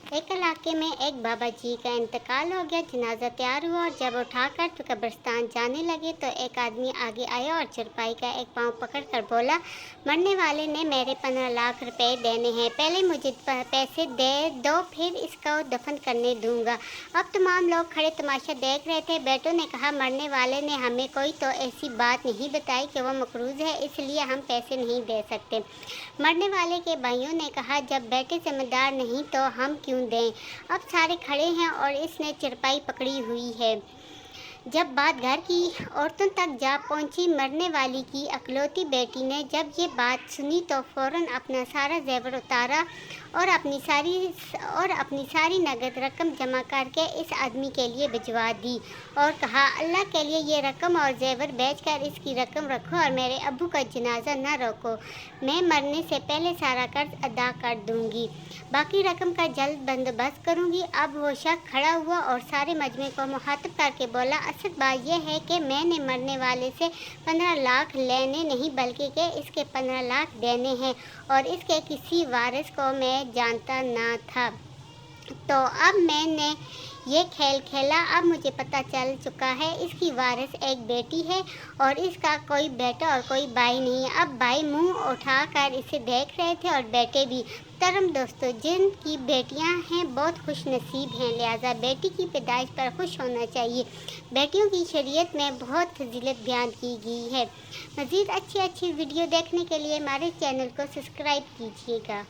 एक इलाके में एक बाबा जी का इंतकाल हो गया। जनाजा तैयार हुआ और जब उठाकर तो कब्रिस्तान जाने लगे तो एक आदमी आगे आया और चारपाई का एक पाँव पकड़कर बोला, मरने वाले ने मेरे 15 लाख रुपए देने हैं, पहले मुझे पैसे दे दो, फिर इसको दफन करने दूंगा। अब तमाम लोग खड़े तमाशा देख रहे थे। बेटों ने कहा, मरने वाले ने हमें कोई तो ऐसी बात नहीं बताई कि वो मकरूज है, इसलिए हम पैसे नहीं दे सकते। मरने वाले के भाइयों ने कहा, जब बेटे जिम्मेदार नहीं तो हम क्यों दें। अब सारे खड़े हैं और इसने चारपाई पकड़ी हुई है। जब बात घर की औरतों तक जा पहुंची, मरने वाली की अकलौती बेटी ने जब ये बात सुनी तो फौरन अपना सारा जेवर उतारा और अपनी सारी नगद रकम जमा करके इस आदमी के लिए भिजवा दी और कहा, अल्लाह के लिए ये रकम और जेवर बेचकर इसकी रकम रखो और मेरे अब्बू का जनाजा न रोको। मैं मरने से पहले सारा कर्ज अदा कर दूंगी, बाकी रकम का जल्द बंदोबस्त करूंगी। अब वो शख्स खड़ा हुआ और सारे मजमे को मुखातिब करके बोला, असल बात यह है कि मैंने मरने वाले से 15 लाख लेने नहीं बल्कि कि इसके 15 लाख देने हैं और इसके किसी वारिस को मैं जानता ना था। तो अब मैंने ये खेल खेला। अब मुझे पता चल चुका है इसकी वारिस एक बेटी है और इसका कोई बेटा और कोई भाई नहीं है। अब भाई मुंह उठाकर इसे देख रहे थे और बेटे भी। तरम दोस्तों, जिनकी बेटियां हैं बहुत खुश नसीब हैं, लिहाजा बेटी की पैदाइश पर खुश होना चाहिए। बेटियों की शरीयत में बहुत फजीलत बयान की गई है। मज़ीद अच्छी वीडियो देखने के लिए हमारे चैनल को सब्सक्राइब कीजिएगा।